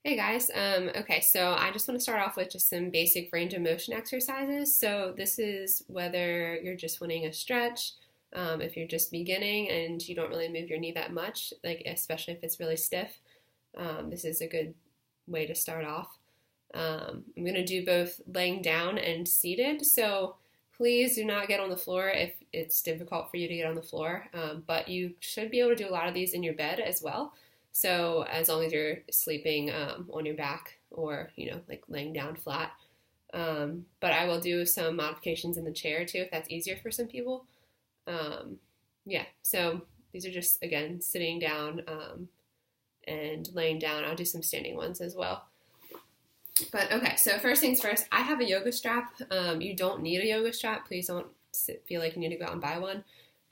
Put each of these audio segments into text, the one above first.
Hey guys, okay, so I just want to start off with just some basic range of motion exercises. So this is whether you're just wanting a stretch, if you're just beginning and you don't really move your knee that much, like especially if it's really stiff, this is a good way to start off. I'm going to do both laying down and seated, so please do not get on the floor if it's difficult for you to get on the floor, but you should be able to do a lot of these in your bed as well. So as long as you're sleeping on your back or, like laying down flat. But I will do some modifications in the chair too if that's easier for some people. Yeah, so these are just, again, sitting down and laying down. I'll do some standing ones as well. But okay, so first things first, I have a yoga strap. You don't need a yoga strap. Please don't feel like you need to go out and buy one.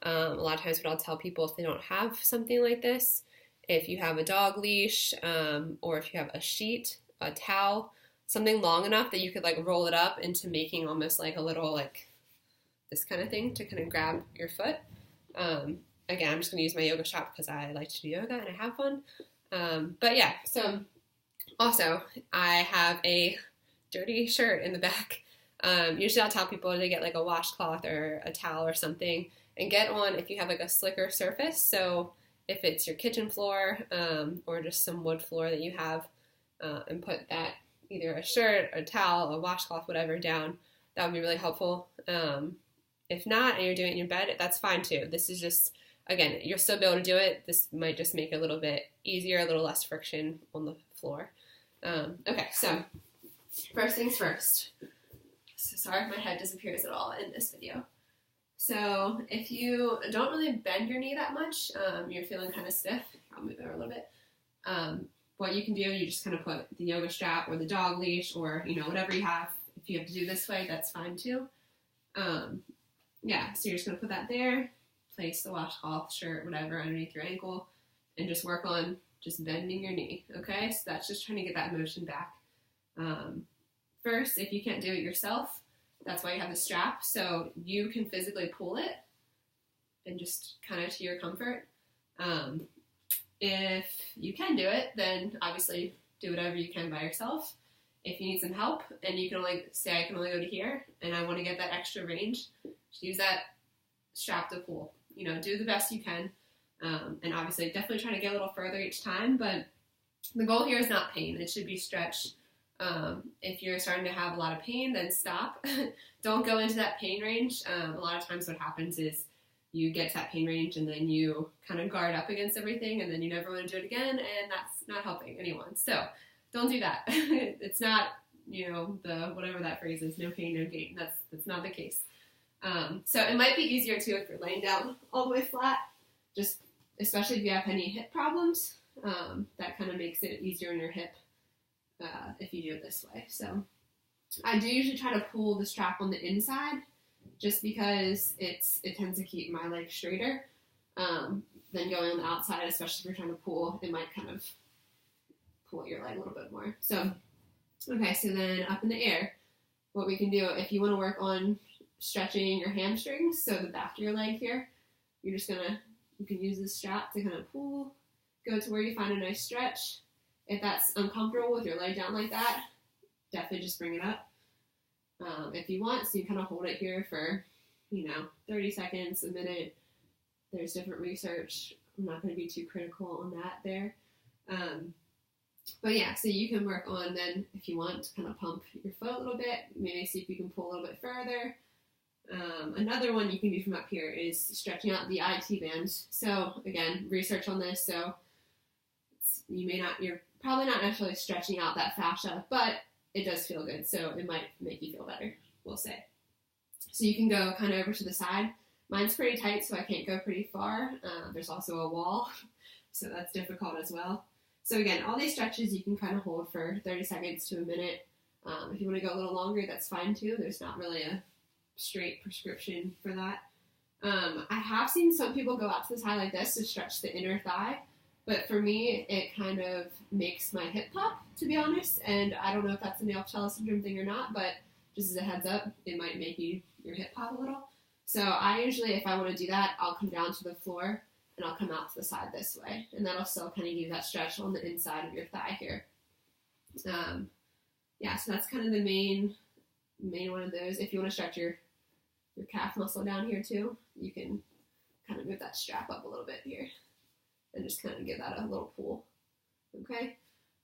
A lot of times what I'll tell people if they don't have something like this, if you have a dog leash, or if you have a sheet, a towel, something long enough that you could like roll it up into making almost like a little like this kind of thing to kind of grab your foot. Again, I'm just going to use my yoga strap because I like to do yoga and I have one. But yeah, so also I have a dirty shirt in the back. Usually I'll tell people to get like a washcloth or a towel or something and get on if you have like a slicker surface. So if it's your kitchen floor or just some wood floor that you have, and put that, either a shirt, a towel, a washcloth, whatever, down, that would be really helpful. If not, and you're doing it in your bed, that's fine too. This is just, again, you'll still be able to do it. This might just make it a little bit easier, a little less friction on the floor. Okay, so first things first. So sorry if my head disappears at all in this video. So if you don't really bend your knee that much, you're feeling kind of stiff, I'll move over a little bit, what you can do, you just kind of put the yoga strap or the dog leash or, whatever you have. If you have to do this way, that's fine too. Yeah, so you're just going to put that there, place the washcloth, shirt, whatever, underneath your ankle, and just work on just bending your knee, okay? So that's just trying to get that motion back. First, if you can't do it yourself, that's why you have the strap, so you can physically pull it and just kind of to your comfort. If you can do it, then obviously do whatever you can by yourself. If you need some help and you can only say, I can only go to here and I want to get that extra range, just use that strap to pull. Do the best you can. And obviously definitely trying to get a little further each time, but the goal here is not pain. It should be stretch. If you're starting to have a lot of pain, then stop. Don't go into that pain range. A lot of times what happens is you get to that pain range and then you kind of guard up against everything and then you never want to do it again, and that's not helping anyone. So don't do that. It's not, the whatever that phrase is, no pain, no gain. That's not the case. So it might be easier too if you're laying down all the way flat, just especially if you have any hip problems. That kind of makes it easier in your hip if you do it this way. So I do usually try to pull the strap on the inside just because it tends to keep my leg straighter than going on the outside, especially if you're trying to pull. It might kind of pull your leg a little bit more. So, okay, so then up in the air, what we can do, if you want to work on stretching your hamstrings, so the back of your leg here, you can use this strap to kind of pull, go to where you find a nice stretch. If that's uncomfortable with your leg down like that, definitely just bring it up. If you want, so you kind of hold it here for, 30 seconds, a minute. There's different research. I'm not going to be too critical on that there. But yeah, so you can work on then, if you want, to kind of pump your foot a little bit, maybe see if you can pull a little bit further. Another one you can do from up here is stretching out the IT band. So again, research on this. So you're probably not necessarily stretching out that fascia, but it does feel good. So it might make you feel better, we'll say. So you can go kind of over to the side. Mine's pretty tight, so I can't go pretty far. There's also a wall, so that's difficult as well. So again, all these stretches you can kind of hold for 30 seconds to a minute. If you want to go a little longer, that's fine too. There's not really a straight prescription for that. I have seen some people go out to the side like this to stretch the inner thigh, but for me, it kind of makes my hip pop, to be honest, and I don't know if that's a nail patella syndrome thing or not, but just as a heads up, it might make your hip pop a little. So I usually, if I want to do that, I'll come down to the floor and I'll come out to the side this way, and that'll still kind of give you that stretch on the inside of your thigh here. Yeah, so that's kind of the main one of those. If you want to stretch your calf muscle down here too, you can kind of move that strap up a little bit here and just kind of give that a little pull. Okay.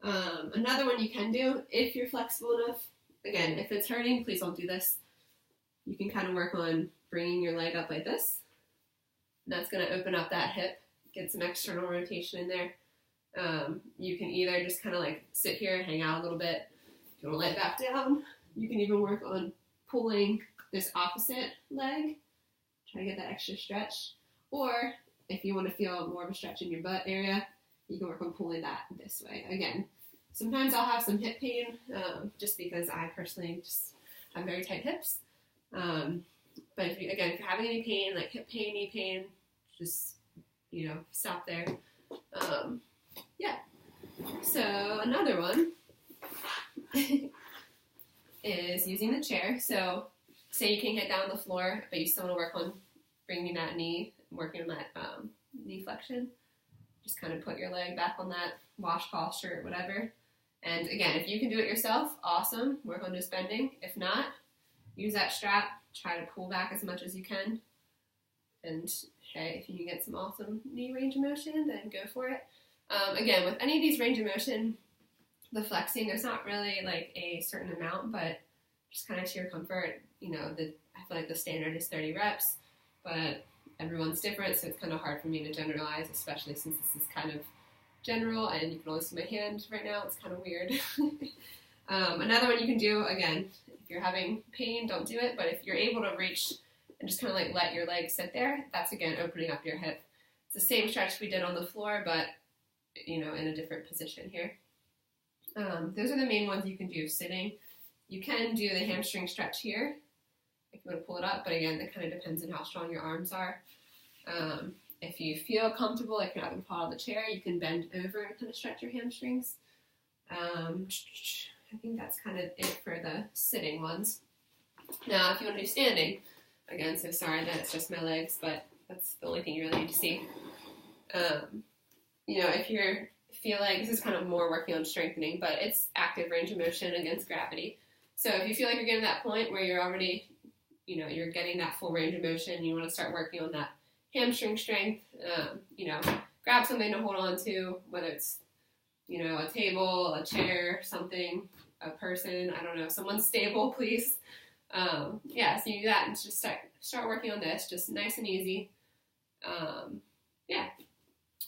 Another one you can do if you're flexible enough. Again, if it's hurting, please don't do this. You can kind of work on bringing your leg up like this. And that's going to open up that hip, get some external rotation in there. You can either just kind of like sit here, hang out a little bit. If you want to lay back down, you can even work on pulling this opposite leg. Try to get that extra stretch. Or if you want to feel more of a stretch in your butt area, you can work on pulling that this way. Again, sometimes I'll have some hip pain just because I personally just have very tight hips. But if you're having any pain, like hip pain, knee pain, just, stop there. Yeah. So another one is using the chair. So say you can get down on the floor, but you still want to work on bringing that knee, working on that knee flexion. Just kind of put your leg back on that washcloth shirt, whatever. And again, if you can do it yourself, awesome. Work on just bending. If not, use that strap. Try to pull back as much as you can. And hey, if you can get some awesome knee range of motion, then go for it. Again, with any of these range of motion, the flexing, there's not really like a certain amount, but just kind of to your comfort. I feel like the standard is 30 reps, but everyone's different, so it's kind of hard for me to generalize, especially since this is kind of general and you can only see my hand right now. It's kind of weird. Another one you can do, again, if you're having pain, don't do it, but if you're able to reach and just kind of like let your leg sit there, that's again opening up your hip. It's the same stretch we did on the floor, but in a different position here. Those are the main ones you can do sitting. You can do the hamstring stretch here if you want to pull it up, but again, that kind of depends on how strong your arms are. If you feel comfortable, like you're not going to fall out of the chair, you can bend over and kind of stretch your hamstrings. I think that's kind of it for the sitting ones. Now, if you want to do standing, again, so sorry that it's just my legs, but that's the only thing you really need to see. If you feel like this is kind of more working on strengthening, but it's active range of motion against gravity. So if you feel like you're getting to that point where you're already, you're getting that full range of motion, you want to start working on that hamstring strength, grab something to hold on to, whether it's, a table, a chair, something, a person, I don't know, someone stable, please. So you do that and just start working on this, just nice and easy.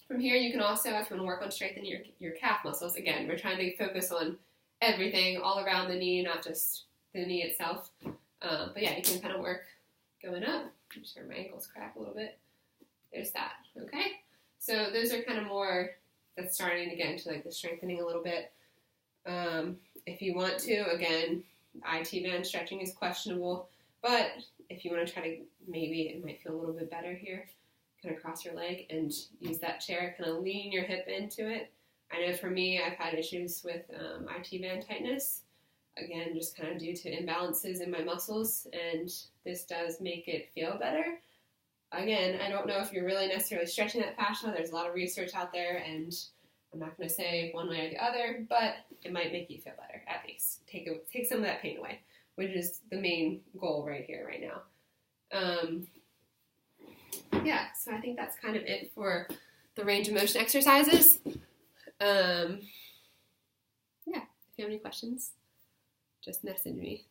From here, you can also, if you want to work on strengthening your calf muscles, again, we're trying to focus on everything all around the knee, not just the knee itself. But you can kind of work going up. I'm sure my ankles crack a little bit. There's that, okay? So those are kind of more, that's starting to get into like the strengthening a little bit. If you want to, again, IT band stretching is questionable, but if you want to try to, maybe it might feel a little bit better here, kind of cross your leg and use that chair, kind of lean your hip into it. I know for me, I've had issues with IT band tightness, again, just kind of due to imbalances in my muscles, and this does make it feel better. Again, I don't know if you're really necessarily stretching that fascia. There's a lot of research out there, and I'm not going to say one way or the other, but it might make you feel better, at least. Take some of that pain away, which is the main goal right here, right now. So I think that's kind of it for the range of motion exercises. If you have any questions, just message me.